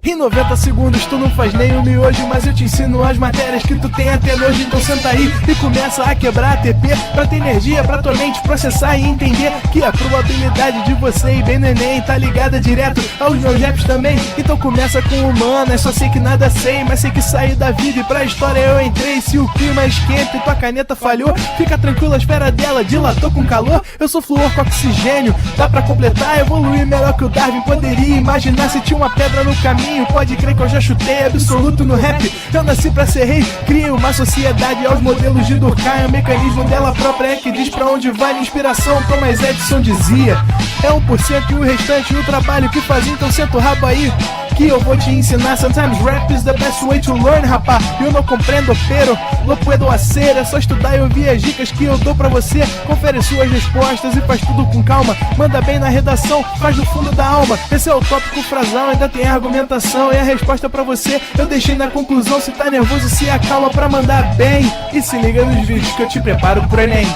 Em 90 segundos tu não faz nem um miojo, mas eu te ensino as matérias que tu tem até nojo. Então senta aí e começa a quebrar ATP pra ter energia pra tua mente processar e entender que a probabilidade de você ir bem no Enem tá ligada direto aos meus raps também. Então começa com humanas, só sei que nada sei, mas sei que saí da vida e pra história eu entrei. Se o clima esquenta e tua caneta falhou, fica tranquilo, a esfera dela dilatou com calor. Eu sou flúor com oxigênio, dá pra completar, evoluir melhor que o Darwin poderia imaginar. Se tinha uma pedra no caminho, pode crer que eu já chutei absoluto no rap. Eu nasci pra ser rei, criei uma sociedade aos modelos de Durkheim. O mecanismo dela própria é que diz pra onde vai a inspiração. Thomas Edison dizia, é 1% e o restante o trabalho que fazia. Então senta o rabo aí que eu vou te ensinar. Sometimes rap is the best way to learn, rapá. Eu não compreendo, pero não puedo hacer. É só estudar e ouvir as dicas que eu dou pra você. Confere suas respostas e faz tudo com calma. Manda bem na redação, faz do fundo da alma. Esse é o tópico frasal, ainda tem argumentação. E a resposta pra você eu deixei na conclusão. Se tá nervoso, se acalma pra mandar bem. E se liga nos vídeos que eu te preparo pro Enem.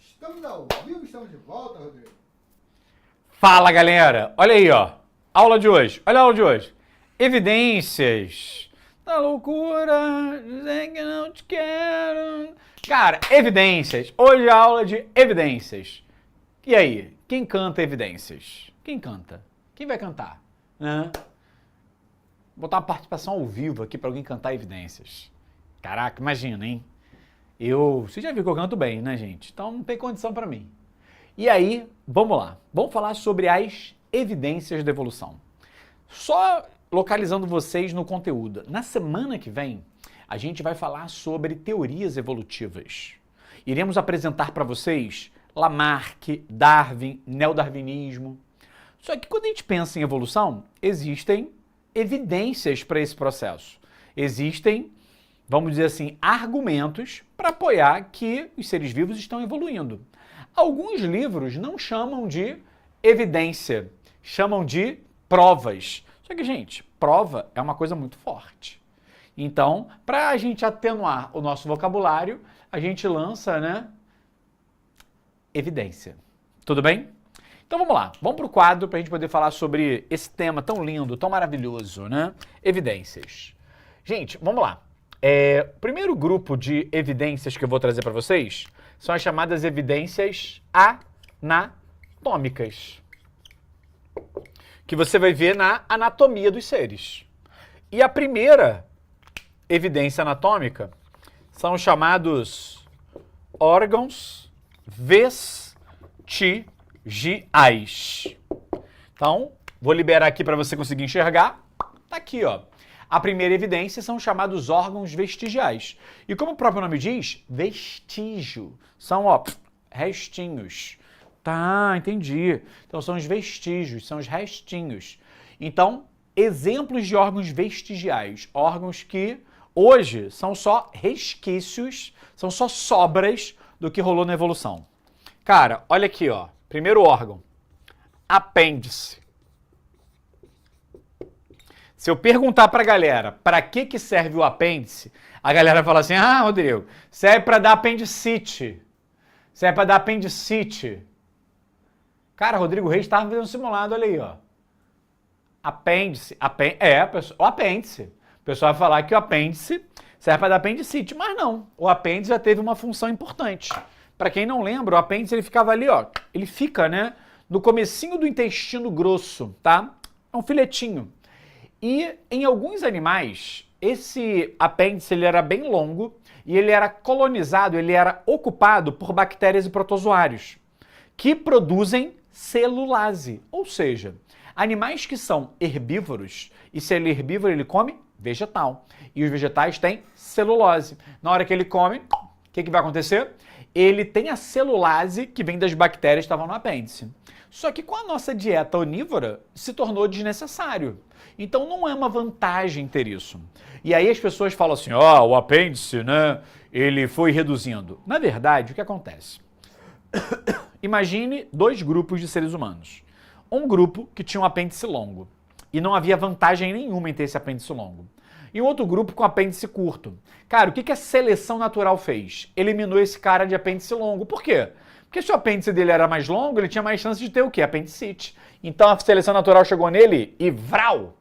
Estamos ao vivo, estamos de volta, Rodrigo. Fala, galera! Olha aí, ó. Aula de hoje. Olha a aula de hoje. Evidências da loucura, dizer que não te quero. Cara, evidências. Hoje é a aula de evidências. E aí? Quem canta evidências? Quem canta? Quem vai cantar? Vou botar uma participação ao vivo aqui para alguém cantar evidências. Caraca, imagina, hein? Você já viu que eu canto bem, né, gente? Então não tem condição para mim. E aí, vamos lá. Vamos falar sobre as evidências da evolução. Só localizando vocês no conteúdo. Na semana que vem, a gente vai falar sobre teorias evolutivas. Iremos apresentar para vocês Lamarck, Darwin, neodarwinismo. Só que quando a gente pensa em evolução, existem evidências para esse processo. Existem, vamos dizer assim, argumentos para apoiar que os seres vivos estão evoluindo. Alguns livros não chamam de evidência, chamam de provas. Só que, gente, prova é uma coisa muito forte. Então, para a gente atenuar o nosso vocabulário, a gente lança, né, evidência. Tudo bem? Então vamos lá, vamos para o quadro para a gente poder falar sobre esse tema tão lindo, tão maravilhoso, né? Evidências. Gente, vamos lá. O primeiro grupo de evidências que eu vou trazer para vocês são as chamadas evidências anatômicas, que você vai ver na anatomia dos seres. E a primeira evidência anatômica são os chamados órgãos vestigiais. Então, vou liberar aqui para você conseguir enxergar. Tá aqui, ó. A primeira evidência são os chamados órgãos vestigiais. E como o próprio nome diz, vestígio. São, ó, restinhos. Tá, entendi. Então são os vestígios, são os restinhos. Então, exemplos de órgãos vestigiais. Órgãos que hoje são só resquícios, são só sobras do que rolou na evolução. Cara, olha aqui, ó. Primeiro órgão, apêndice. Se eu perguntar pra galera para que serve o apêndice, a galera fala assim, ah, Rodrigo, serve para dar apendicite. Serve para dar apendicite. Cara, Rodrigo Reis estava fazendo um simulado, olha aí, ó. Apêndice, o apêndice. O pessoal vai falar que o apêndice serve para dar apendicite, mas não. O apêndice já teve uma função importante. Para quem não lembra, o apêndice ele ficava ali, ó. Ele fica, né, no comecinho do intestino grosso, tá? É um filetinho. E em alguns animais, esse apêndice ele era bem longo e ele era colonizado, ele era ocupado por bactérias e protozoários, que produzem celulase, ou seja, animais que são herbívoros, e se ele é herbívoro, ele come vegetal, e os vegetais têm celulose. Na hora que ele come, o que vai acontecer? Ele tem a celulase que vem das bactérias que estavam no apêndice. Só que com a nossa dieta onívora, se tornou desnecessário. Então não é uma vantagem ter isso. E aí as pessoas falam assim, ó, o apêndice, né, ele foi reduzindo. Na verdade, o que acontece? Imagine dois grupos de seres humanos. um grupo que tinha um apêndice longo. E não havia vantagem nenhuma em ter esse apêndice longo. E um outro grupo com apêndice curto. Cara, o que a seleção natural fez? Eliminou esse cara de apêndice longo. Por quê? Porque se o apêndice dele era mais longo, ele tinha mais chance de ter o quê? Apendicite. Então a seleção natural chegou nele e vrau!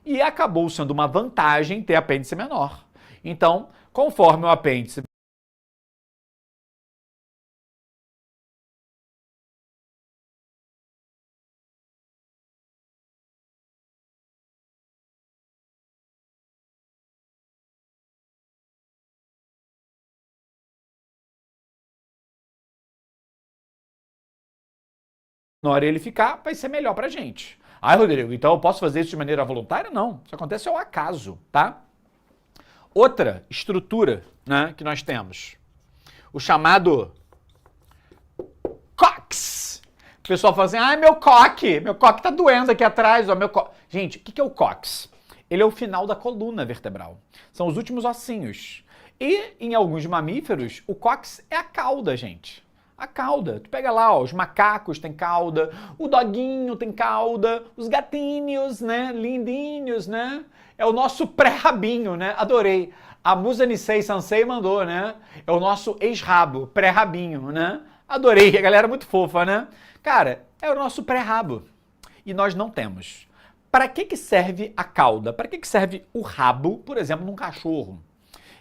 E acabou sendo uma vantagem ter apêndice menor. Então, conforme o apêndice menor ele ficar, vai ser melhor pra gente. Ai, Rodrigo, então eu posso fazer isso de maneira voluntária? Não. Isso acontece ao acaso, tá? Outra estrutura, né, que nós temos, o chamado COX. O pessoal fala assim, ai, meu coque tá doendo aqui atrás, ó, meu coque. Gente, o que é o COX? Ele é o final da coluna vertebral. São os últimos ossinhos. E em alguns mamíferos, o COX é a cauda, gente. A cauda. Tu pega lá, ó, os macacos têm cauda, o doguinho tem cauda, os gatinhos, né, lindinhos, né? É o nosso pré-rabinho, né? Adorei. A Musa Nisei Sansei mandou, né? É o nosso ex-rabo, pré-rabinho, né? Adorei, a galera é muito fofa, né? Cara, é o nosso pré-rabo. E nós não temos. Para que serve a cauda? Para que serve o rabo, por exemplo, num cachorro?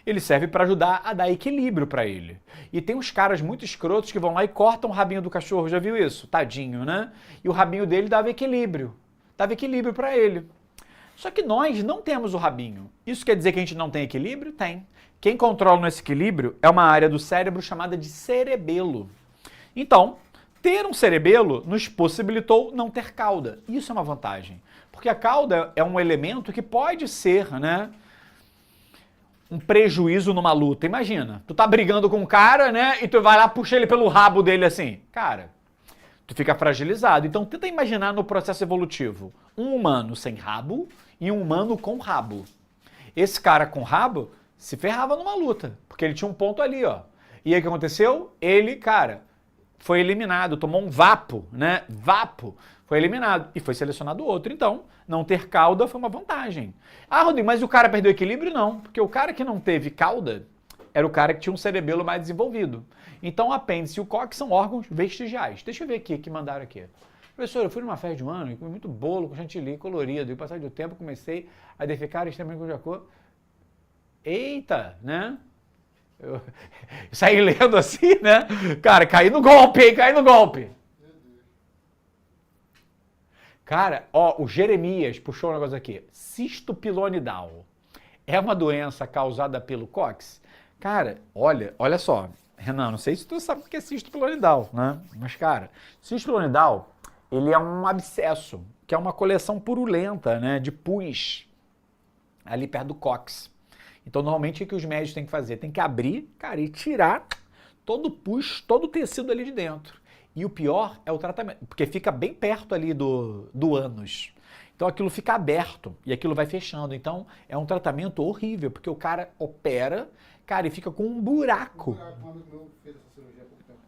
Ele serve para ajudar a dar equilíbrio para ele. E tem uns caras muito escrotos que vão lá e cortam o rabinho do cachorro, já viu isso? Tadinho, né? E o rabinho dele dava equilíbrio para ele. Só que nós não temos o rabinho. Isso quer dizer que a gente não tem equilíbrio? Tem. Quem controla nosso equilíbrio é uma área do cérebro chamada de cerebelo. Então, ter um cerebelo nos possibilitou não ter cauda. Isso é uma vantagem. Porque a cauda é um elemento que pode ser, né, um prejuízo numa luta. Imagina, tu tá brigando com um cara, né, e tu vai lá, puxa ele pelo rabo dele assim. Cara, tu fica fragilizado. Então tenta imaginar no processo evolutivo um humano sem rabo e um humano com rabo. Esse cara com rabo se ferrava numa luta, porque ele tinha um ponto ali, ó. E aí o que aconteceu? Ele, cara, foi eliminado, tomou um vapo, né? Vapo, foi eliminado e foi selecionado outro. Então, não ter cauda foi uma vantagem. Ah, Rodrigo, mas o cara perdeu equilíbrio? Não, porque o cara que não teve cauda era o cara que tinha um cerebelo mais desenvolvido. Então, o apêndice e o cóccix são órgãos vestigiais. Deixa eu ver aqui, que mandaram aqui. Professor, eu fui numa festa de um ano e comi muito bolo com chantilly colorido. E, com o passar do tempo, comecei a defecar extremamente com cor. Eita, né? Eu saí lendo assim, né? Cara, caí no golpe, hein? Caí no golpe. Cara, ó, o Jeremias puxou um negócio aqui. Cisto pilonidal. É uma doença causada pelo cóccix? Cara, olha só. Renan, não sei se tu sabe o que é cisto pilonidal, né? Mas, cara, cisto pilonidal, ele é um abscesso, que é uma coleção purulenta, né, de pus ali perto do cóccix. Então, normalmente, o que os médicos têm que fazer? Tem que abrir, cara, e tirar todo o pus, todo o tecido ali de dentro. E o pior é o tratamento, porque fica bem perto ali do ânus. Então, aquilo fica aberto e aquilo vai fechando. Então, é um tratamento horrível, porque o cara opera, cara, e fica com um buraco.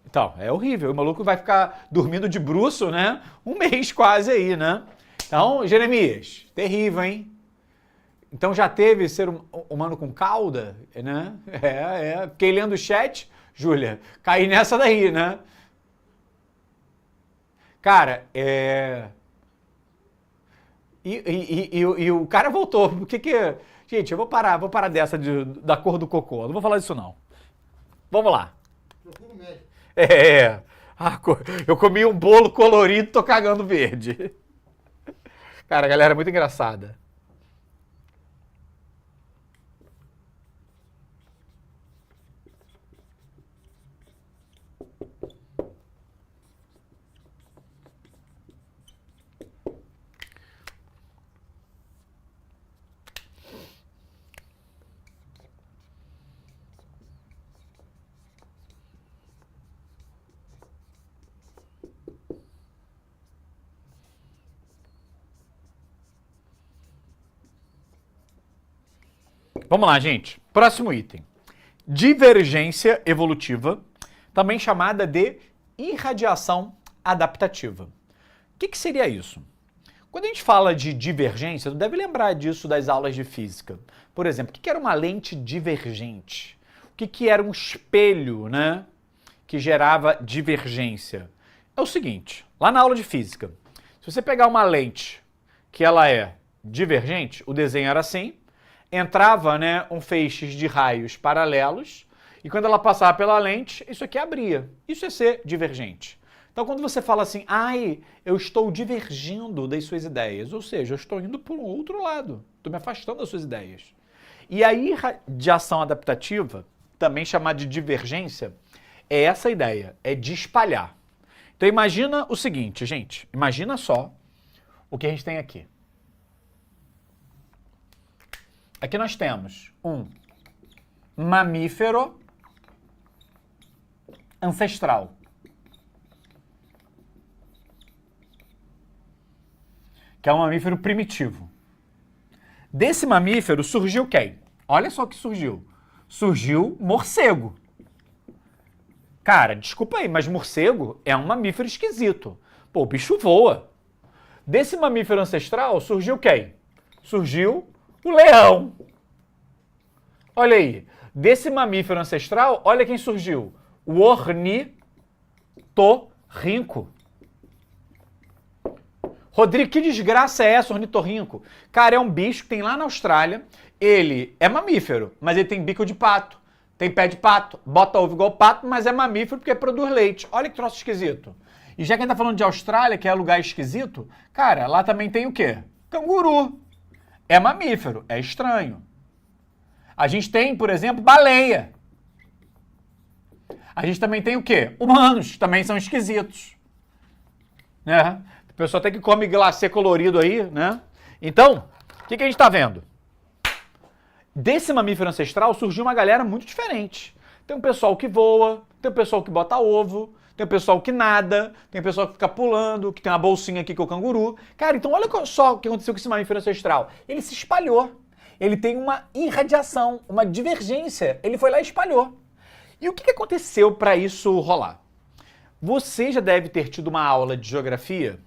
Então, é horrível. O maluco vai ficar dormindo de bruço, né? Um mês quase aí, né? Então, Jeremias, terrível, hein? Então já teve ser humano com cauda, né? Fiquei lendo o chat, Júlia, caí nessa daí, né? Cara, E o cara voltou. Por que que... Gente, eu vou parar dessa da cor do cocô. Não vou falar disso, não. Vamos lá. Eu comi um bolo colorido, tô cagando verde. Cara, a galera é muito engraçada. Vamos lá, gente. Próximo item. Divergência evolutiva, também chamada de irradiação adaptativa. que seria isso? Quando a gente fala de divergência, tu deve lembrar disso das aulas de física. Por exemplo, o que era uma lente divergente? O que era um espelho, né, que gerava divergência? É o seguinte, lá na aula de física, se você pegar uma lente que ela é divergente, o desenho era assim, entrava, né, um feixe de raios paralelos e quando ela passava pela lente, isso aqui abria. Isso é ser divergente. Então, quando você fala assim, ai, eu estou divergindo das suas ideias, ou seja, eu estou indo para um outro lado, estou me afastando das suas ideias. E a irradiação adaptativa, também chamada de divergência, é essa ideia, é de espalhar. Então, imagina o seguinte, gente, imagina só o que a gente tem aqui. Aqui nós temos um mamífero ancestral. Que é um mamífero primitivo. Desse mamífero surgiu quem? Olha só o que surgiu. Surgiu morcego. Cara, desculpa aí, mas morcego é um mamífero esquisito. Pô, o bicho voa. Desse mamífero ancestral surgiu quem? Surgiu o leão. Olha aí. Desse mamífero ancestral, olha quem surgiu. O ornitorrinco. Rodrigo, que desgraça é essa, ornitorrinco? Cara, é um bicho que tem lá na Austrália. Ele é mamífero, mas ele tem bico de pato, tem pé de pato, bota ovo igual pato, mas é mamífero porque produz leite. Olha que troço esquisito. E já que a gente tá falando de Austrália, que é lugar esquisito, cara, lá também tem o quê? Canguru. É mamífero, é estranho. A gente tem, por exemplo, baleia. A gente também tem o quê? Humanos, também são esquisitos. Né? O pessoal até que come glacê colorido aí, né? Então, o que a gente está vendo? Desse mamífero ancestral surgiu uma galera muito diferente. Tem um pessoal que voa, tem um pessoal que bota ovo, tem um pessoal que nada, tem um pessoal que fica pulando, que tem uma bolsinha aqui que é o canguru. Cara, então olha só o que aconteceu com esse mamífero ancestral. Ele se espalhou. Ele tem uma irradiação, uma divergência. Ele foi lá e espalhou. E o que aconteceu para isso rolar? Você já deve ter tido uma aula de geografia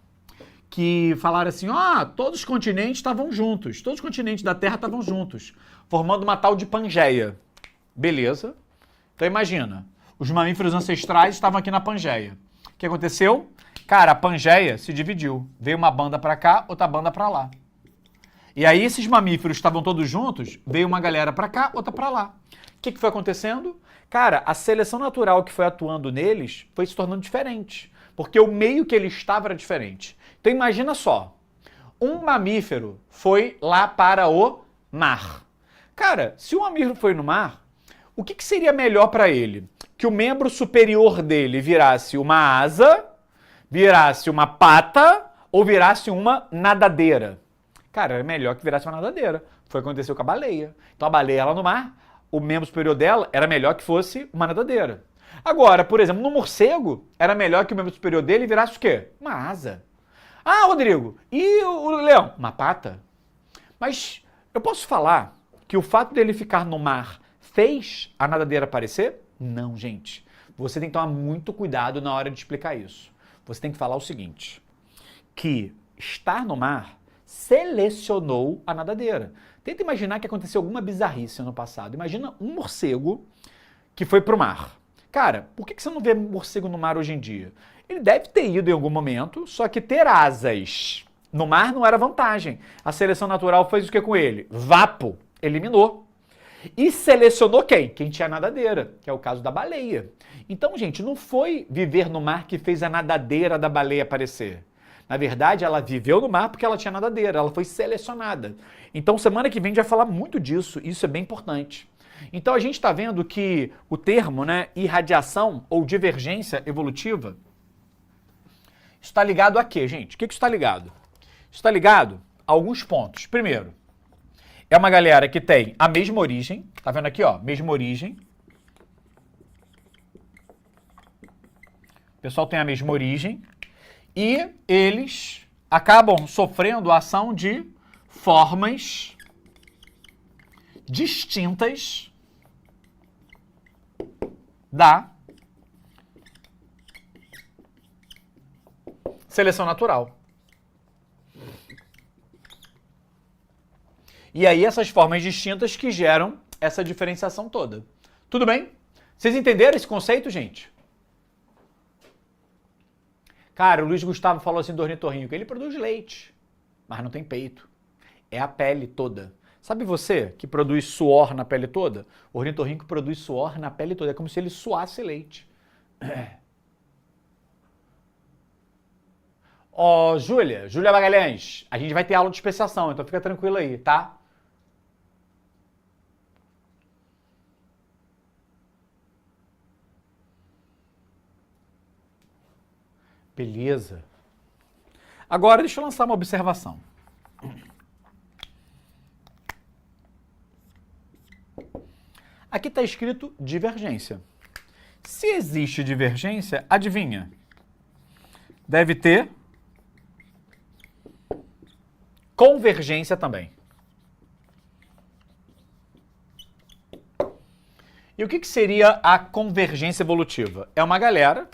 que falaram assim, todos os continentes estavam juntos, todos os continentes da Terra estavam juntos, formando uma tal de Pangeia. Beleza. Então imagina, os mamíferos ancestrais estavam aqui na Pangeia. O que aconteceu? Cara, a Pangeia se dividiu. Veio uma banda para cá, outra banda para lá. E aí esses mamíferos estavam todos juntos, veio uma galera para cá, outra para lá. O que foi acontecendo? Cara, a seleção natural que foi atuando neles foi se tornando diferente, porque o meio que ele estava era diferente. Então imagina só, um mamífero foi lá para o mar. Cara, se o mamífero foi no mar, o que seria melhor para ele? Que o membro superior dele virasse uma asa, virasse uma pata ou virasse uma nadadeira? Cara, era melhor que virasse uma nadadeira. Foi o que aconteceu com a baleia. Então a baleia lá no mar, o membro superior dela era melhor que fosse uma nadadeira. Agora, por exemplo, no morcego, era melhor que o membro superior dele virasse o quê? Uma asa. Ah, Rodrigo, e o leão? Uma pata. Mas eu posso falar que o fato dele ficar no mar fez a nadadeira aparecer? Não, gente. Você tem que tomar muito cuidado na hora de explicar isso. Você tem que falar o seguinte, que estar no mar selecionou a nadadeira. Tenta imaginar que aconteceu alguma bizarrice no passado. Imagina um morcego que foi pro mar. Cara, por que você não vê morcego no mar hoje em dia? Ele deve ter ido em algum momento, só que ter asas no mar não era vantagem. A seleção natural fez o que com ele? Vapo, eliminou. E selecionou quem? Quem tinha nadadeira, que é o caso da baleia. Então, gente, não foi viver no mar que fez a nadadeira da baleia aparecer. Na verdade, ela viveu no mar porque ela tinha nadadeira, ela foi selecionada. Então, semana que vem a gente vai falar muito disso, isso é bem importante. Então, a gente está vendo que o termo, né, irradiação ou divergência evolutiva, está ligado a quê, gente? O que isso está ligado? Está ligado a alguns pontos. Primeiro, é uma galera que tem a mesma origem, tá vendo aqui, ó, mesma origem. O pessoal tem a mesma origem e eles acabam sofrendo a ação de formas distintas da seleção natural. E aí essas formas distintas que geram essa diferenciação toda. Tudo bem? Vocês entenderam esse conceito, gente? Cara, o Luiz Gustavo falou assim do ornitorrinco, ele produz leite, mas não tem peito. É a pele toda. Sabe você que produz suor na pele toda? O ornitorrinco produz suor na pele toda, é como se ele suasse leite. Ó, Júlia Magalhães, a gente vai ter aula de especiação, então fica tranquilo aí, tá? Beleza. Agora deixa eu lançar uma observação. Aqui está escrito divergência. Se existe divergência, adivinha? Deve ter convergência também. E o que seria a convergência evolutiva? É uma galera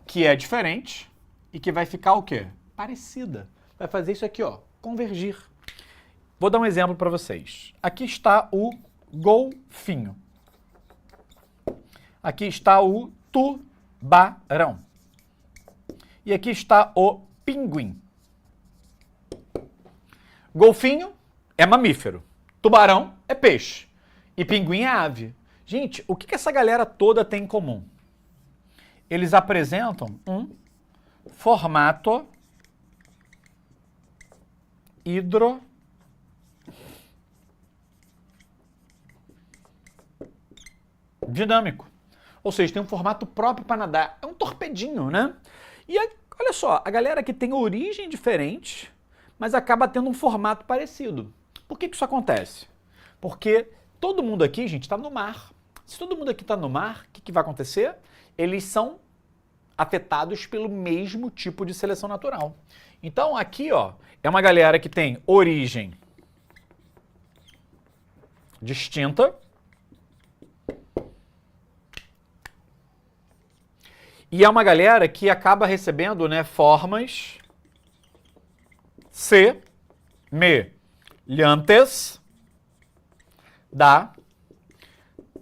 que é diferente e que vai ficar o quê? Parecida. Vai fazer isso aqui, ó, convergir. Vou dar um exemplo para vocês. Aqui está o golfinho. Aqui está o tubarão. E aqui está o pinguim. Golfinho é mamífero. Tubarão é peixe. E pinguim é ave. Gente, o que essa galera toda tem em comum? Eles apresentam um formato hidrodinâmico. Ou seja, tem um formato próprio para nadar. É um torpedinho, né? E olha só, a galera que tem origem diferente, mas acaba tendo um formato parecido. Por que isso acontece? Porque todo mundo aqui, gente, está no mar. Se todo mundo aqui está no mar, o que vai acontecer? Eles são afetados pelo mesmo tipo de seleção natural. Então aqui, ó, é uma galera que tem origem distinta e é uma galera que acaba recebendo, né, formas semelhantes da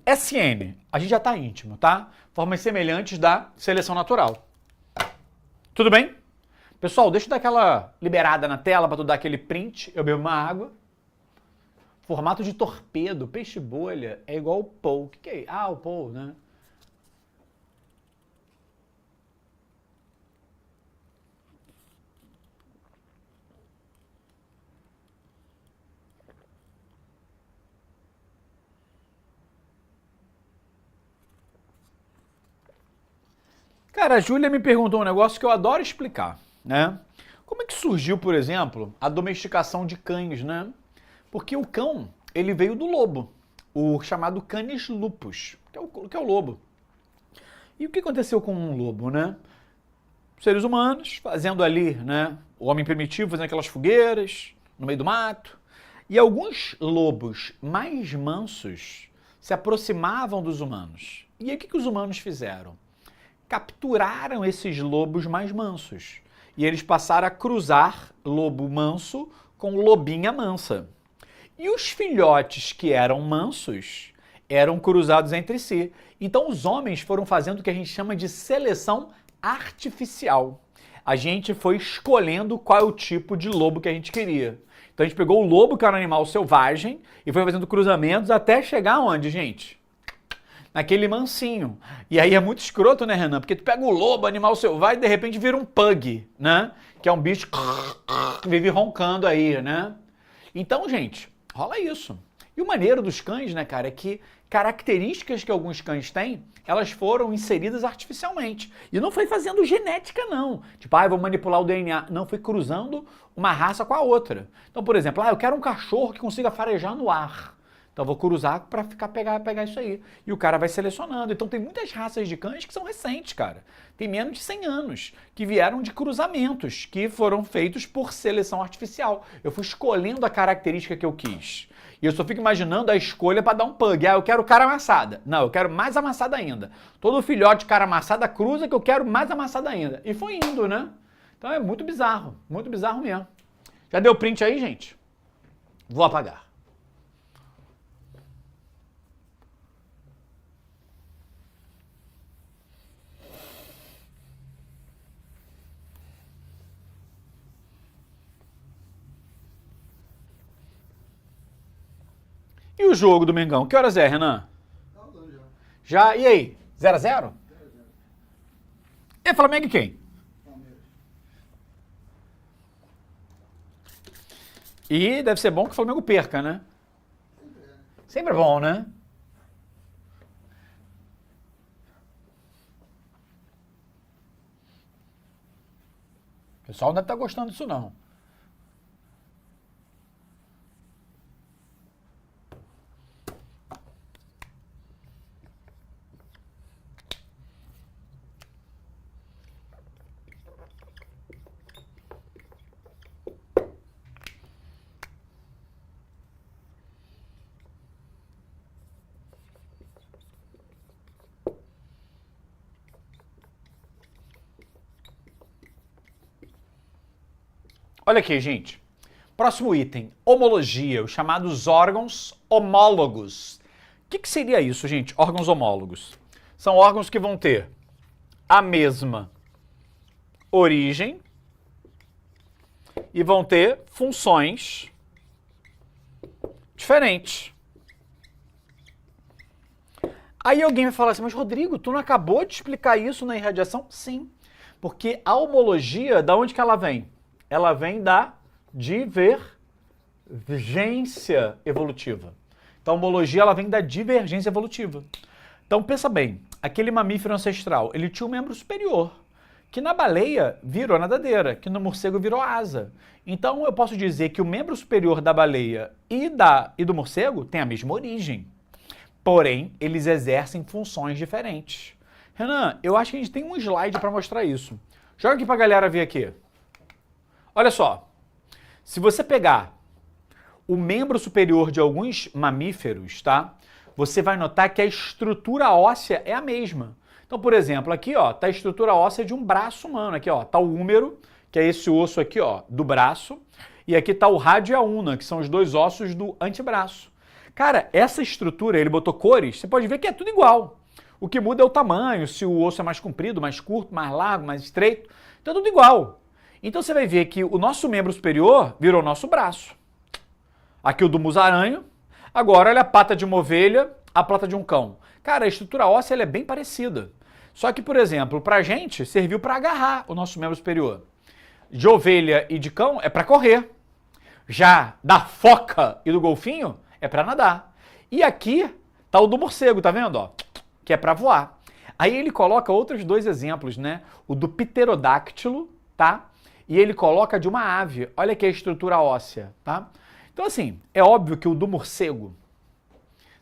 SN. A gente já está íntimo, tá? Formas semelhantes da seleção natural. Tudo bem? Pessoal, deixa eu dar aquela liberada na tela para tu dar aquele print. Eu bebo uma água. Formato de torpedo, peixe-bolha, é igual o POU. O que é isso? Ah, o POU, né? Cara, a Júlia me perguntou um negócio que eu adoro explicar, né? Como é que surgiu, por exemplo, a domesticação de cães, né? Porque o cão, ele veio do lobo, o chamado Canis lupus, que é o lobo. E o que aconteceu com um lobo, né? Seres humanos fazendo ali, né? O homem primitivo fazendo aquelas fogueiras no meio do mato. E alguns lobos mais mansos se aproximavam dos humanos. E aí o que os humanos fizeram? Capturaram esses lobos mais mansos. E eles passaram a cruzar lobo manso com lobinha mansa. E os filhotes que eram mansos eram cruzados entre si. Então os homens foram fazendo o que a gente chama de seleção artificial. A gente foi escolhendo qual é o tipo de lobo que a gente queria. Então a gente pegou o lobo, que era um animal selvagem, e foi fazendo cruzamentos até chegar onde, gente? Naquele mansinho. E aí é muito escroto, né, Renan? Porque tu pega o lobo, animal selvagem, e de repente vira um pug, né? Que é um bicho que vive roncando aí, né? Então, gente, rola isso. E o maneiro dos cães, né, cara, é que características que alguns cães têm, elas foram inseridas artificialmente. E não foi fazendo genética, não. Tipo, eu vou manipular o DNA. Não, foi cruzando uma raça com a outra. Então, por exemplo, eu quero um cachorro que consiga farejar no ar. Então vou cruzar para pegar isso aí. E o cara vai selecionando. Então tem muitas raças de cães que são recentes, cara. Tem menos de 100 anos, que vieram de cruzamentos, que foram feitos por seleção artificial. Eu fui escolhendo a característica que eu quis. E eu só fico imaginando a escolha para dar um pug. Eu quero cara amassada. Não, eu quero mais amassada ainda. Todo filhote de cara amassada cruza que eu quero mais amassada ainda. E foi indo, né? Então é muito bizarro mesmo. Já deu print aí, gente? Vou apagar. E o jogo do Mengão? Que horas é, Renan? Tá rodando já. Já, e aí? 0x0? É Flamengo e quem? Palmeiras. E deve ser bom que o Flamengo perca, né? Sempre é bom, né? O pessoal não deve estar gostando disso, não. Olha aqui, gente. Próximo item, homologia, os chamados órgãos homólogos. O que seria isso, gente? Órgãos homólogos. São órgãos que vão ter a mesma origem e vão ter funções diferentes. Aí alguém vai falar assim, mas Rodrigo, tu não acabou de explicar isso na irradiação? Sim, porque a homologia, da onde que ela vem? Ela vem da divergência evolutiva. Então, a homologia ela vem da divergência evolutiva. Então, pensa bem, aquele mamífero ancestral, ele tinha um membro superior, que na baleia virou nadadeira, que no morcego virou asa. Então, eu posso dizer que o membro superior da baleia e do morcego tem a mesma origem. Porém, eles exercem funções diferentes. Renan, eu acho que a gente tem um slide para mostrar isso. Joga aqui para a galera ver aqui. Olha só, se você pegar o membro superior de alguns mamíferos, tá? Você vai notar que a estrutura óssea é a mesma. Então, por exemplo, aqui, ó, tá a estrutura óssea de um braço humano. Aqui, ó, tá o húmero, que é esse osso aqui, ó, do braço. E aqui tá o rádio e a una, que são os dois ossos do antebraço. Cara, essa estrutura, ele botou cores, você pode ver que é tudo igual. O que muda é o tamanho, se o osso é mais comprido, mais curto, mais largo, mais estreito. Então, é tudo igual. Então você vai ver que o nosso membro superior virou nosso braço. Aqui o do musaranho. Agora olha a pata de uma ovelha, a pata de um cão. Cara, a estrutura óssea ela é bem parecida. Só que, por exemplo, pra gente serviu para agarrar o nosso membro superior. De ovelha e de cão é para correr. Já da foca e do golfinho é para nadar. E aqui tá o do morcego, tá vendo? Ó, que é para voar. Aí ele coloca outros dois exemplos, né? O do pterodáctilo, tá? E ele coloca de uma ave. Olha aqui a estrutura óssea, tá? Então, assim, é óbvio que o do morcego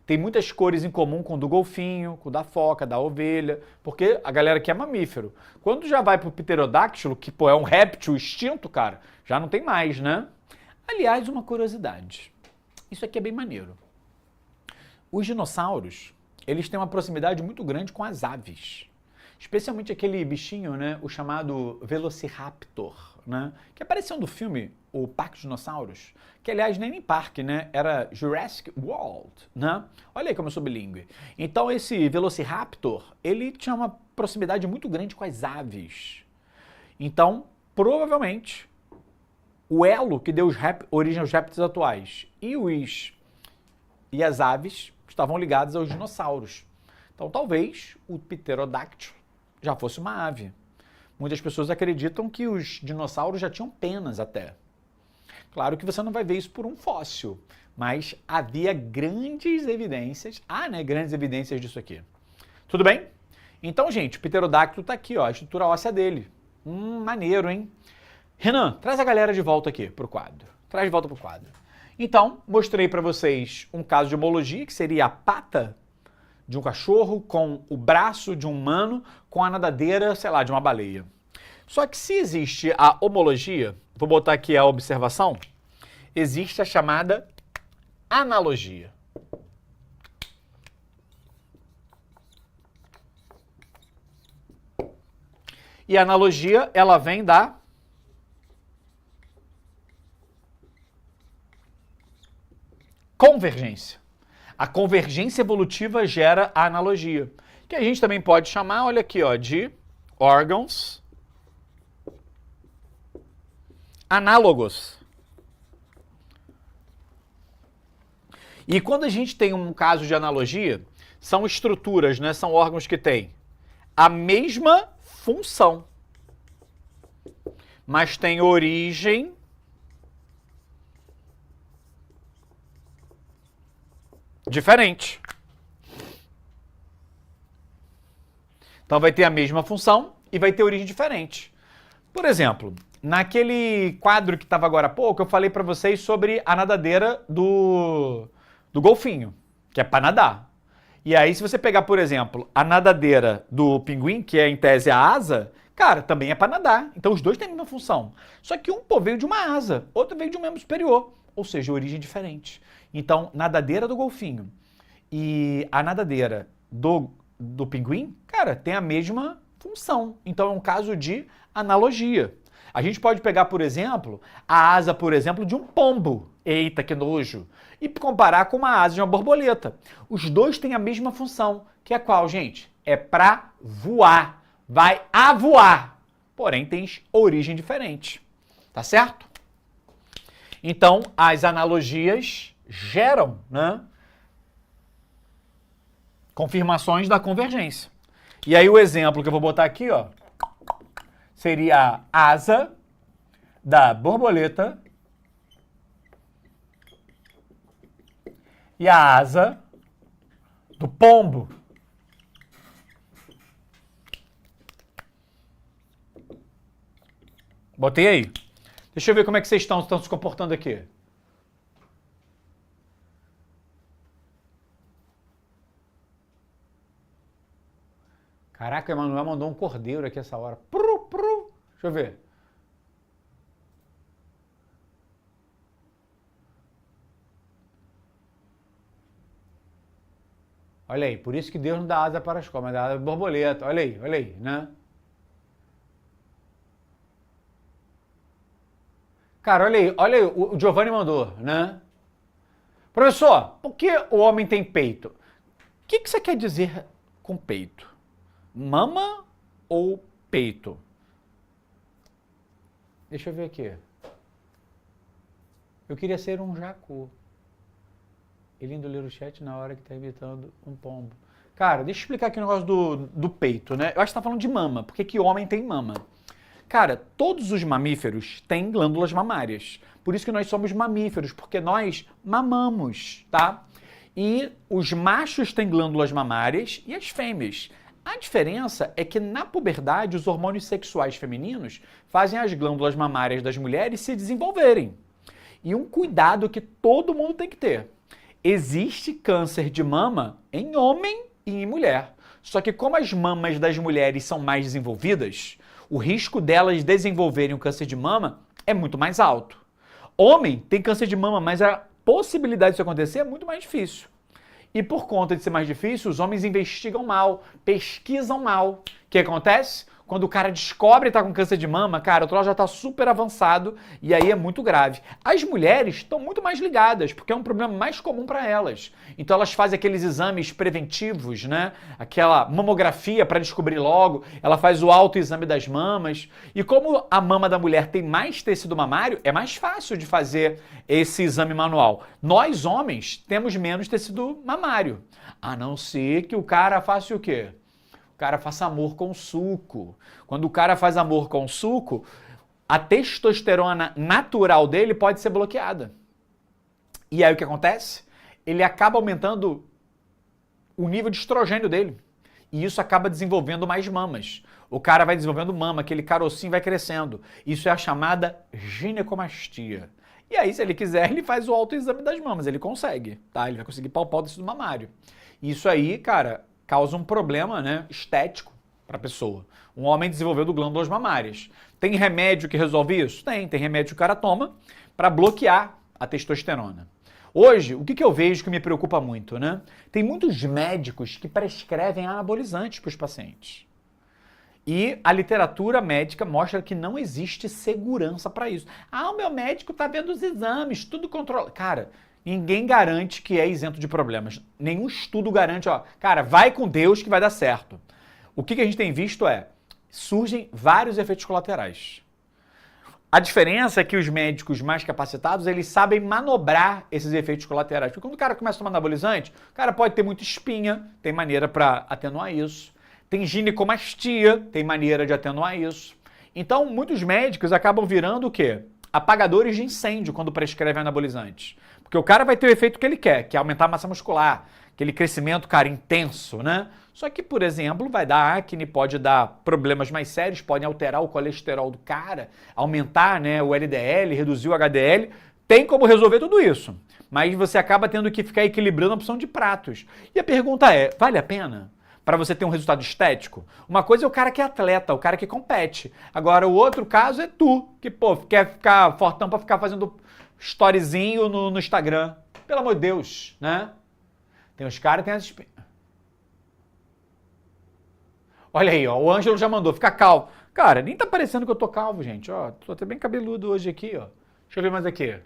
tem muitas cores em comum com o do golfinho, com o da foca, da ovelha, porque a galera aqui é mamífero. Quando já vai pro pterodáctilo, que, pô, é um réptil extinto, cara, já não tem mais, né? Aliás, uma curiosidade. Isso aqui é bem maneiro. Os dinossauros, eles têm uma proximidade muito grande com as aves. Especialmente aquele bichinho, né, o chamado Velociraptor, né, que apareceu no filme O Parque dos Dinossauros, que aliás nem em parque, né, era Jurassic World, né? Olha aí como eu sou bilíngue. Então esse Velociraptor, ele tinha uma proximidade muito grande com as aves. Então, provavelmente, o elo que deu origem aos répteis atuais e as aves estavam ligados aos dinossauros. Então talvez o pterodáctilo já fosse uma ave. Muitas pessoas acreditam que os dinossauros já tinham penas até. Claro que você não vai ver isso por um fóssil, mas havia grandes evidências, grandes evidências disso aqui. Tudo bem? Então, gente, o pterodáctilo está aqui, ó, a estrutura óssea dele. Maneiro, hein? Renan, traz a galera de volta aqui pro quadro. Traz de volta pro quadro. Então, mostrei para vocês um caso de homologia, que seria a pata de um cachorro com o braço de um humano com a nadadeira, sei lá, de uma baleia. Só que se existe a homologia, vou botar aqui a observação, existe a chamada analogia. E a analogia, ela vem da convergência. A convergência evolutiva gera a analogia, que a gente também pode chamar, olha aqui, ó, de órgãos análogos. E quando a gente tem um caso de analogia, são estruturas, né? São órgãos que têm a mesma função, mas têm origem diferente. Então vai ter a mesma função e vai ter origem diferente. Por exemplo, naquele quadro que estava agora há pouco, eu falei para vocês sobre a nadadeira do golfinho, que é para nadar. E aí, se você pegar, por exemplo, a nadadeira do pinguim, que é em tese a asa, cara, também é para nadar. Então os dois têm a mesma função. Só que um veio de uma asa, outro veio de um membro superior, ou seja, origem diferente. Então, nadadeira do golfinho e a nadadeira do pinguim, cara, tem a mesma função. Então é um caso de analogia. A gente pode pegar, por exemplo, a asa, por exemplo, de um pombo. Eita, que nojo! E comparar com uma asa de uma borboleta. Os dois têm a mesma função, que é qual, gente? É para voar. Vai a voar. Porém, tem origem diferente. Tá certo? Então, as analogias geram, né, confirmações da convergência. E aí o exemplo que eu vou botar aqui, ó, seria a asa da borboleta e a asa do pombo. Botei aí. Deixa eu ver como é que vocês estão se comportando aqui. Caraca, o Emanuel mandou um cordeiro aqui essa hora. Pru, pru. Deixa eu ver. Olha aí, por isso que Deus não dá asa para as cobras, mas dá asa para borboleta. Olha aí, né? Cara, olha aí, o Giovanni mandou, né? Professor, por que o homem tem peito? O que você quer dizer com peito? Mama ou peito? Deixa eu ver aqui. Eu queria ser um jacu. Ele indo ler o chat na hora que tá imitando um pombo. Cara, deixa eu explicar aqui o negócio do peito, né? Eu acho que tá falando de mama. Por que homem tem mama? Cara, todos os mamíferos têm glândulas mamárias. Por isso que nós somos mamíferos, porque nós mamamos, tá? E os machos têm glândulas mamárias e as fêmeas. A diferença é que na puberdade os hormônios sexuais femininos fazem as glândulas mamárias das mulheres se desenvolverem. E um cuidado que todo mundo tem que ter. Existe câncer de mama em homem e em mulher. Só que como as mamas das mulheres são mais desenvolvidas, o risco delas desenvolverem um câncer de mama é muito mais alto. Homem tem câncer de mama, mas a possibilidade disso acontecer é muito mais difícil. E por conta de ser mais difícil, os homens investigam mal, pesquisam mal. O que acontece? Quando o cara descobre que está com câncer de mama, cara, o troço já está super avançado e aí é muito grave. As mulheres estão muito mais ligadas, porque é um problema mais comum para elas. Então elas fazem aqueles exames preventivos, né? Aquela mamografia para descobrir logo, ela faz o autoexame das mamas. E como a mama da mulher tem mais tecido mamário, é mais fácil de fazer esse exame manual. Nós, homens, temos menos tecido mamário. A não ser que o cara faça o quê? O cara faça amor com suco. Quando o cara faz amor com suco, a testosterona natural dele pode ser bloqueada. E aí o que acontece? Ele acaba aumentando o nível de estrogênio dele. E isso acaba desenvolvendo mais mamas. O cara vai desenvolvendo mama, aquele carocinho vai crescendo. Isso é a chamada ginecomastia. E aí, se ele quiser, ele faz o autoexame das mamas. Ele consegue, tá? Ele vai conseguir palpar o tecido mamário. Isso aí, cara, causa um problema, né, estético para a pessoa. Um homem desenvolveu glândulas mamárias. Tem remédio que resolve isso? Tem remédio que o cara toma para bloquear a testosterona. Hoje, o que eu vejo que me preocupa muito, né? Tem muitos médicos que prescrevem anabolizantes para os pacientes. E a literatura médica mostra que não existe segurança para isso. Ah, o meu médico está vendo os exames, tudo controla. Cara, ninguém garante que é isento de problemas. Nenhum estudo garante, ó, cara, vai com Deus que vai dar certo. O que a gente tem visto surgem vários efeitos colaterais. A diferença é que os médicos mais capacitados, eles sabem manobrar esses efeitos colaterais. Porque quando o cara começa a tomar anabolizante, o cara pode ter muita espinha, tem maneira para atenuar isso. Tem ginecomastia, tem maneira de atenuar isso. Então, muitos médicos acabam virando o quê? Apagadores de incêndio quando prescrevem anabolizantes. Porque o cara vai ter o efeito que ele quer, que é aumentar a massa muscular, aquele crescimento, cara, intenso, né? Só que, por exemplo, vai dar acne, pode dar problemas mais sérios, podem alterar o colesterol do cara, aumentar, né, o LDL, reduzir o HDL. Tem como resolver tudo isso. Mas você acaba tendo que ficar equilibrando a opção de pratos. E a pergunta é, vale a pena? Para você ter um resultado estético? Uma coisa é o cara que é atleta, o cara que compete. Agora, o outro caso é tu, que, pô, quer ficar fortão para ficar fazendo storyzinho no Instagram. Pelo amor de Deus, né? Tem os caras, tem as... Olha aí, ó, o Ângelo já mandou, fica calvo. Cara, nem tá parecendo que eu tô calvo, gente, ó. Tô até bem cabeludo hoje aqui, ó. Deixa eu ver mais aqui.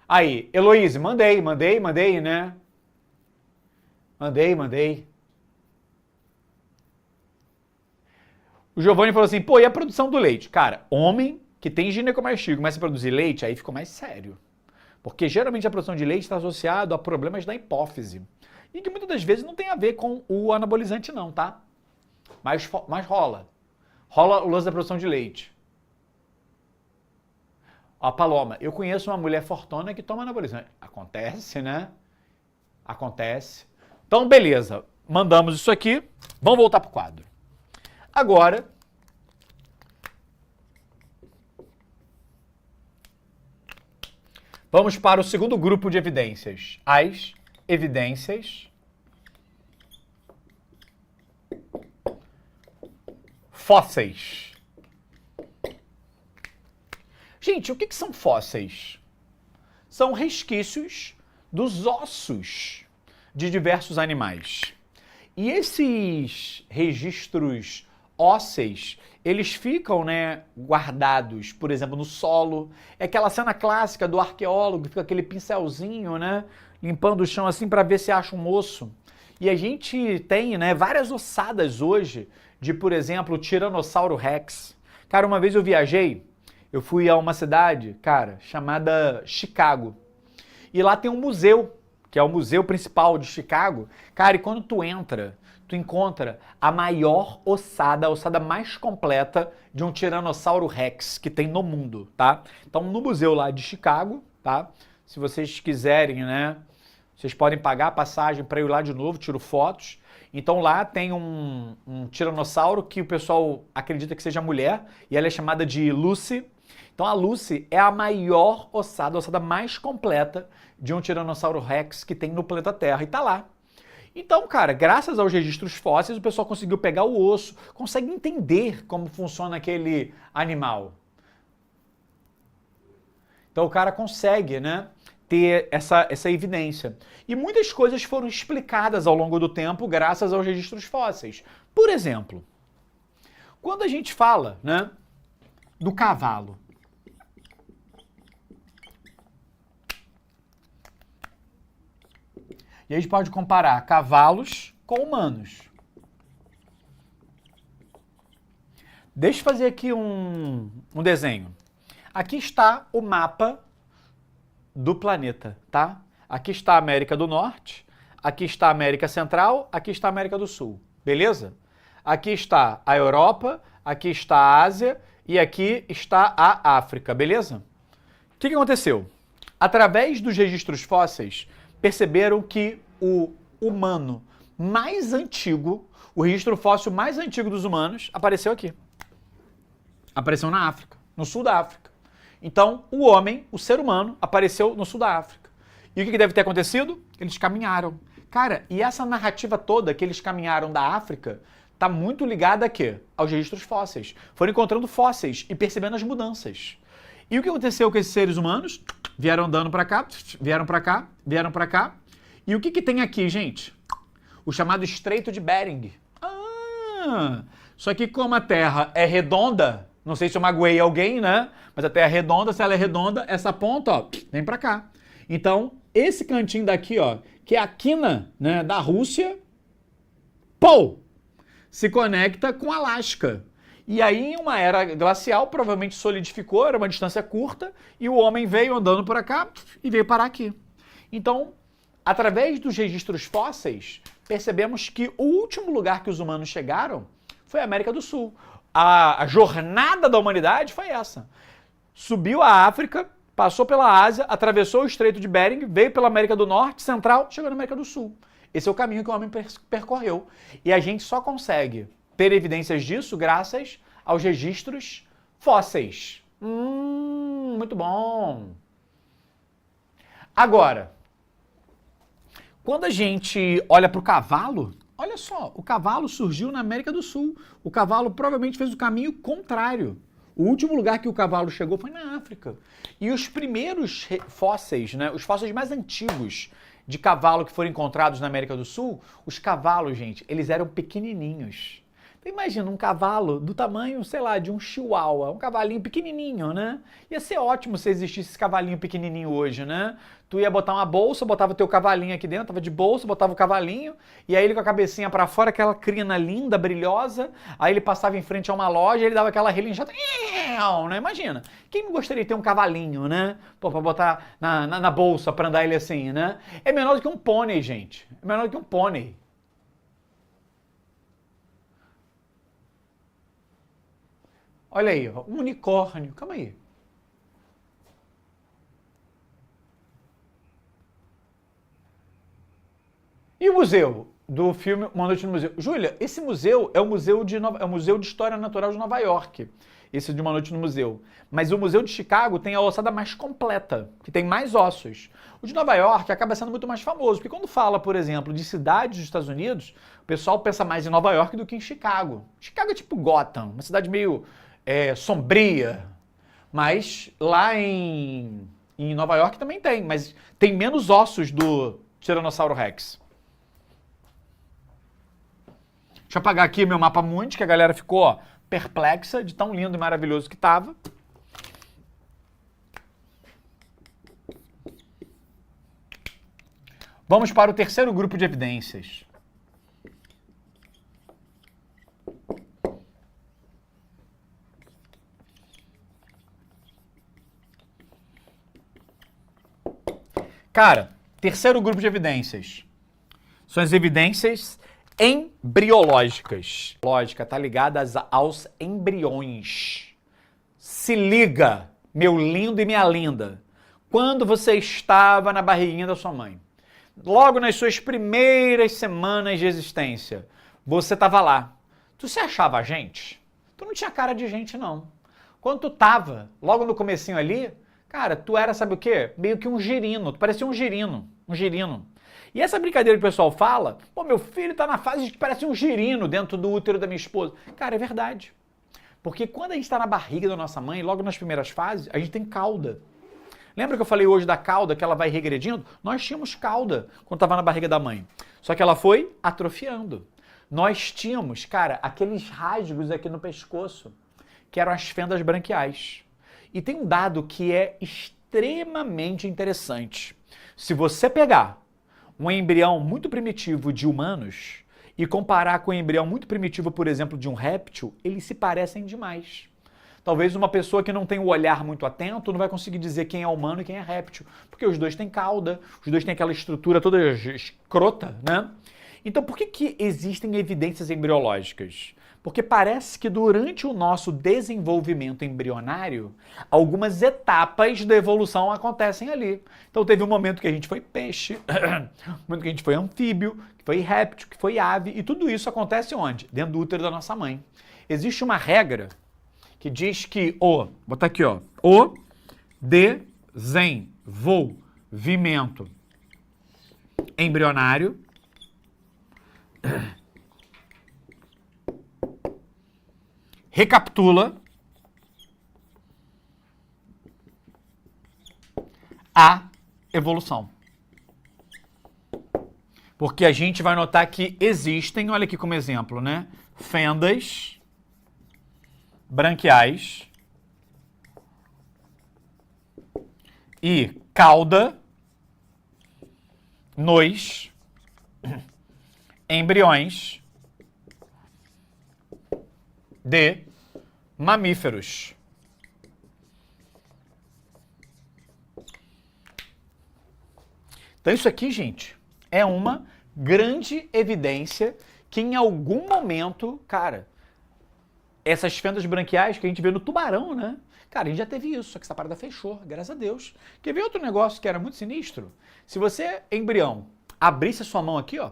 Aí, Heloíse, mandei, né? Mandei. O Giovanni falou assim, pô, e a produção do leite? Cara, homem que tem ginecomastia e começa a produzir leite, aí ficou mais sério. Porque geralmente a produção de leite está associada a problemas da hipófise. E que muitas das vezes não tem a ver com o anabolizante não, tá? Mas rola. Rola o lance da produção de leite. Ó, Paloma, eu conheço uma mulher fortuna que toma anabolizante. Acontece, né? Acontece. Então, beleza. Mandamos isso aqui. Vamos voltar pro quadro. Agora, vamos para o segundo grupo de evidências. As evidências fósseis. Gente, o que são fósseis? São resquícios dos ossos de diversos animais. E esses registros ósseos, eles ficam, né, guardados, por exemplo, no solo. É aquela cena clássica do arqueólogo, que fica aquele pincelzinho, né, limpando o chão assim para ver se acha um osso. E a gente tem, né, várias ossadas hoje de, por exemplo, o Tiranossauro Rex. Cara, uma vez eu viajei, eu fui a uma cidade, cara, chamada Chicago. E lá tem um museu, que é o museu principal de Chicago. Cara, e quando tu entra, tu encontra a maior ossada, a ossada mais completa de um Tiranossauro Rex que tem no mundo, tá? Então, no museu lá de Chicago, tá? Se vocês quiserem, né? Vocês podem pagar a passagem para ir lá de novo, tiro fotos. Então lá tem um tiranossauro que o pessoal acredita que seja mulher e ela é chamada de Lucy. Então a Lucy é a maior ossada, a ossada mais completa de um Tiranossauro Rex que tem no planeta Terra e tá lá. Então, cara, graças aos registros fósseis, o pessoal conseguiu pegar o osso, consegue entender como funciona aquele animal. Então o cara consegue, né, ter essa evidência. E muitas coisas foram explicadas ao longo do tempo graças aos registros fósseis. Por exemplo, quando a gente fala, né, do cavalo, e a gente pode comparar cavalos com humanos. Deixa eu fazer aqui um desenho. Aqui está o mapa do planeta, tá? Aqui está a América do Norte, aqui está a América Central, aqui está a América do Sul, beleza? Aqui está a Europa, aqui está a Ásia e aqui está a África, beleza? O que aconteceu? Através dos registros fósseis, perceberam que o humano mais antigo, o registro fóssil mais antigo dos humanos, apareceu aqui. Apareceu na África, no sul da África. Então, o homem, o ser humano, apareceu no sul da África. E o que deve ter acontecido? Eles caminharam. Cara, e essa narrativa toda que eles caminharam da África está muito ligada a quê? Aos registros fósseis. Foram encontrando fósseis e percebendo as mudanças. E o que aconteceu com esses seres humanos? Vieram andando para cá, vieram para cá, vieram para cá. E o que tem aqui, gente? O chamado Estreito de Bering. Só que como a Terra é redonda, não sei se eu magoei alguém, né? Mas a Terra é redonda, se ela é redonda, essa ponta, ó, vem para cá. Então, esse cantinho daqui, ó, que é a quina, né, da Rússia, pô, se conecta com Alasca. E aí, em uma era glacial, provavelmente solidificou, era uma distância curta, e o homem veio andando por cá e veio parar aqui. Então, através dos registros fósseis, percebemos que o último lugar que os humanos chegaram foi a América do Sul. A jornada da humanidade foi essa. Subiu a África, passou pela Ásia, atravessou o Estreito de Bering, veio pela América do Norte, Central, chegou na América do Sul. Esse é o caminho que o homem percorreu. E a gente só consegue ter evidências disso graças aos registros fósseis. Muito bom. Agora, quando a gente olha para o cavalo, olha só, o cavalo surgiu na América do Sul. O cavalo provavelmente fez o caminho contrário. O último lugar que o cavalo chegou foi na África. E os primeiros fósseis, né, os fósseis mais antigos de cavalo que foram encontrados na América do Sul, os cavalos, gente, eles eram pequenininhos. Então, imagina um cavalo do tamanho, sei lá, de um chihuahua, um cavalinho pequenininho, né? Ia ser ótimo se existisse esse cavalinho pequenininho hoje, né? Tu ia botar uma bolsa, botava teu cavalinho aqui dentro, tava de bolsa, botava o cavalinho, e aí ele com a cabecinha pra fora, aquela crina linda, brilhosa, aí ele passava em frente a uma loja, ele dava aquela relinchada, né? Imagina, quem não gostaria de ter um cavalinho, né? Pô, pra botar na bolsa pra andar ele assim, né? É menor do que um pônei, gente. É menor do que um pônei. Olha aí, ó, um unicórnio. Calma aí. E o museu do filme Uma Noite no Museu? Júlia, esse museu é o museu de História Natural de Nova York. Esse de Uma Noite no Museu. Mas o Museu de Chicago tem a ossada mais completa, que tem mais ossos. O de Nova York acaba sendo muito mais famoso, porque quando fala, por exemplo, de cidades dos Estados Unidos, o pessoal pensa mais em Nova York do que em Chicago. Chicago é tipo Gotham, uma cidade meio sombria, mas lá em Nova York também tem, mas tem menos ossos do Tiranossauro Rex. Deixa eu apagar aqui meu mapa mundi, que a galera ficou perplexa de tão lindo e maravilhoso que estava. Vamos para o terceiro grupo de evidências. Cara, terceiro grupo de evidências são as evidências embriológicas. Lógica, tá ligada aos embriões. Se liga, meu lindo e minha linda. Quando você estava na barriguinha da sua mãe, logo nas suas primeiras semanas de existência, você estava lá. Tu se achava gente? Tu não tinha cara de gente, não. Quando tu tava, logo no comecinho ali, cara, tu era, sabe o quê? Meio que um girino. Tu parecia um girino. Um girino. E essa brincadeira que o pessoal fala, pô, meu filho tá na fase de que parece um girino dentro do útero da minha esposa. Cara, é verdade. Porque quando a gente tá na barriga da nossa mãe, logo nas primeiras fases, a gente tem cauda. Lembra que eu falei hoje da cauda, que ela vai regredindo? Nós tínhamos cauda quando tava na barriga da mãe. Só que ela foi atrofiando. Nós tínhamos, cara, aqueles rasgos aqui no pescoço, que eram as fendas branquiais. E tem um dado que é extremamente interessante. Se você pegar um embrião muito primitivo de humanos e comparar com um embrião muito primitivo, por exemplo, de um réptil, eles se parecem demais. Talvez uma pessoa que não tem o olhar muito atento não vai conseguir dizer quem é humano e quem é réptil, porque os dois têm cauda, os dois têm aquela estrutura toda escrota, né? Então, por que existem evidências embriológicas? Porque parece que durante o nosso desenvolvimento embrionário, algumas etapas da evolução acontecem ali. Então teve um momento que a gente foi peixe, um momento que a gente foi anfíbio, que foi réptil, que foi ave, e tudo isso acontece onde? Dentro do útero da nossa mãe. Existe uma regra que diz que vou botar aqui, ó, o desenvolvimento embrionário recapitula a evolução. Porque a gente vai notar que existem, olha aqui como exemplo, né? Fendas branquiais e cauda nos embriões de mamíferos. Então isso aqui, gente, é uma grande evidência que em algum momento, cara, essas fendas branquiais que a gente vê no tubarão, né? Cara, a gente já teve isso, só que essa parada fechou, graças a Deus. Quer ver outro negócio que era muito sinistro? Se você, embrião, abrisse a sua mão aqui, ó,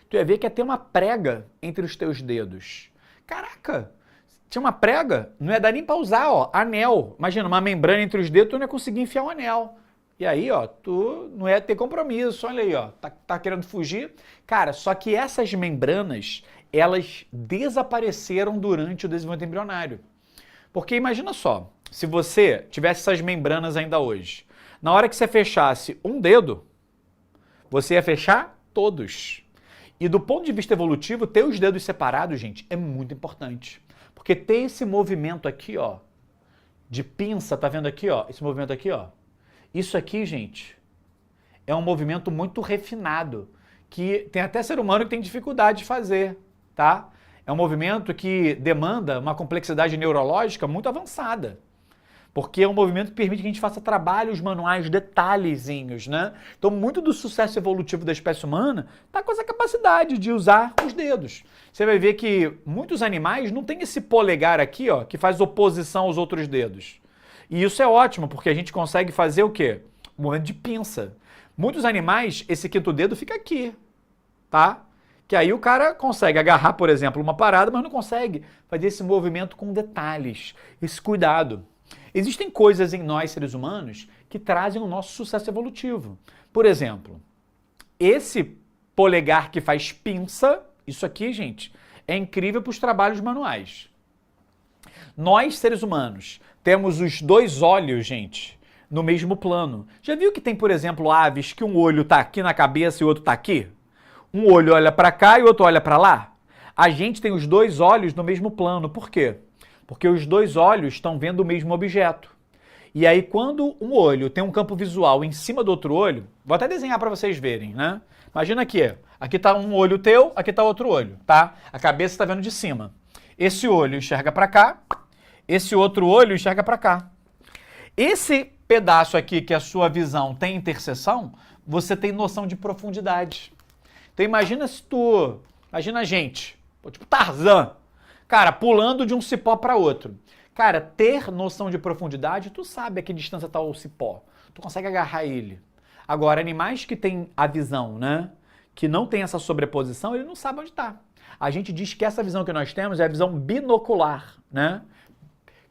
tu ia ver que ia ter uma prega entre os teus dedos. Caraca, tinha uma prega, não ia dar nem pra usar, ó, anel. Imagina, uma membrana entre os dedos, tu não ia conseguir enfiar um anel. E aí, ó, tu não ia ter compromisso, olha aí, ó, tá querendo fugir. Cara, só que essas membranas, elas desapareceram durante o desenvolvimento embrionário. Porque imagina só, se você tivesse essas membranas ainda hoje, na hora que você fechasse um dedo, você ia fechar todos. E do ponto de vista evolutivo, ter os dedos separados, gente, é muito importante. Porque ter esse movimento aqui, ó, de pinça, tá vendo aqui, ó, esse movimento aqui, ó, isso aqui, gente, é um movimento muito refinado, que tem até ser humano que tem dificuldade de fazer, tá? É um movimento que demanda uma complexidade neurológica muito avançada, porque é um movimento que permite que a gente faça trabalhos manuais, detalhezinhos, né? Então, muito do sucesso evolutivo da espécie humana está com essa capacidade de usar os dedos. Você vai ver que muitos animais não têm esse polegar aqui, ó, que faz oposição aos outros dedos. E isso é ótimo, porque a gente consegue fazer o quê? Um movimento de pinça. Muitos animais, esse quinto dedo fica aqui, tá? Que aí o cara consegue agarrar, por exemplo, uma parada, mas não consegue fazer esse movimento com detalhes, esse cuidado. Existem coisas em nós, seres humanos, que trazem o nosso sucesso evolutivo. Por exemplo, esse polegar que faz pinça, isso aqui, gente, é incrível para os trabalhos manuais. Nós, seres humanos, temos os dois olhos, gente, no mesmo plano. Já viu que tem, por exemplo, aves que um olho está aqui na cabeça e o outro está aqui? Um olho olha para cá e o outro olha para lá? A gente tem os dois olhos no mesmo plano. Por quê? Porque os dois olhos estão vendo o mesmo objeto. E aí, quando um olho tem um campo visual em cima do outro olho, vou até desenhar para vocês verem, né? Imagina aqui, aqui está um olho teu, aqui está outro olho, tá? A cabeça está vendo de cima. Esse olho enxerga para cá, esse outro olho enxerga para cá. Esse pedaço aqui que a sua visão tem interseção, você tem noção de profundidade. Então imagina se tu... Imagina a gente, tipo Tarzan, cara, pulando de um cipó para outro. Cara, ter noção de profundidade, tu sabe a que distância está o cipó. Tu consegue agarrar ele. Agora, animais que têm a visão, né? Que não tem essa sobreposição, ele não sabe onde está. A gente diz que essa visão que nós temos é a visão binocular, né?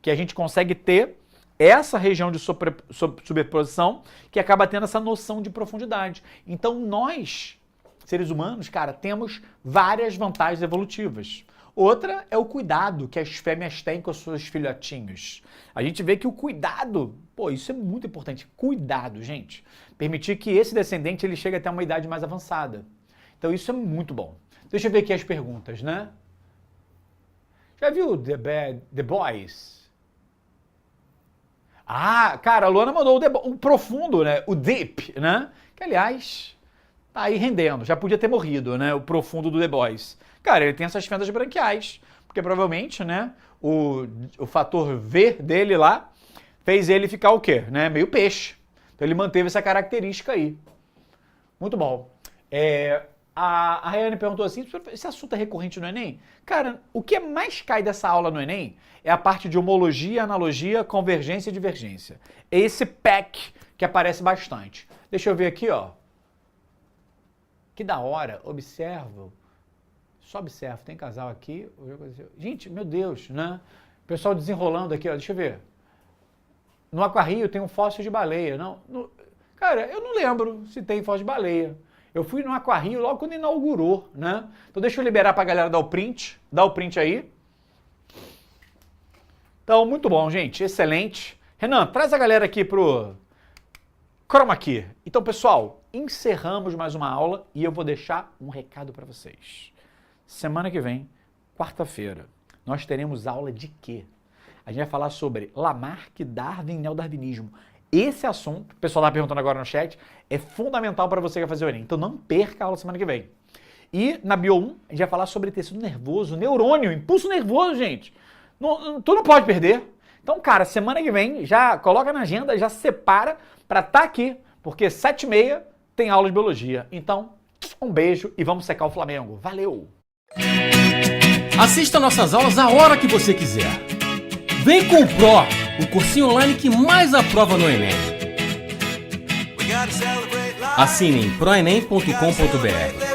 Que a gente consegue ter essa região de sobreposição que acaba tendo essa noção de profundidade. Então, nós, seres humanos, cara, temos várias vantagens evolutivas. Outra é o cuidado que as fêmeas têm com os seus filhotinhos. A gente vê que o cuidado, pô, isso é muito importante. Cuidado, gente. Permitir que esse descendente ele chegue até uma idade mais avançada. Então isso é muito bom. Deixa eu ver aqui as perguntas, né? Já viu The Boys? Ah, cara, a Luana mandou o profundo, né? O Deep, né? Que, aliás, tá aí rendendo. Já podia ter morrido, né? O profundo do The Boys. Cara, ele tem essas fendas branquiais, porque provavelmente, né, o fator V dele lá fez ele ficar o quê? Né? Meio peixe. Então ele manteve essa característica aí. Muito bom. A Rayane perguntou assim, esse assunto é recorrente no Enem? Cara, o que mais cai dessa aula no Enem é a parte de homologia, analogia, convergência e divergência. É esse pack que aparece bastante. Deixa eu ver aqui, ó. Que da hora. Observo. Só observo, tem casal aqui. Gente, meu Deus, né? O pessoal desenrolando aqui, ó, deixa eu ver. No Aquarrio tem um fóssil de baleia. Não, cara, eu não lembro se tem fóssil de baleia. Eu fui no Aquarrio logo quando inaugurou, né? Então deixa eu liberar pra galera dar o print. Dá o print aí. Então, muito bom, gente. Excelente. Renan, traz a galera aqui pro Chroma Key. Então, pessoal, encerramos mais uma aula e eu vou deixar um recado para vocês. Semana que vem, quarta-feira, nós teremos aula de quê? A gente vai falar sobre Lamarck, Darwin e neodarwinismo. Esse assunto, o pessoal está perguntando agora no chat, é fundamental para você que vai fazer o Enem. Então não perca a aula semana que vem. E na Bio 1, a gente vai falar sobre tecido nervoso, neurônio, impulso nervoso, gente. Tu não pode perder. Então, cara, semana que vem, já coloca na agenda, já separa pra estar aqui, porque 7h30 tem aula de biologia. Então, um beijo e vamos secar o Flamengo. Valeu! Assista nossas aulas a hora que você quiser. Vem com o Pro, o cursinho online que mais aprova no Enem. Assine em proenem.com.br.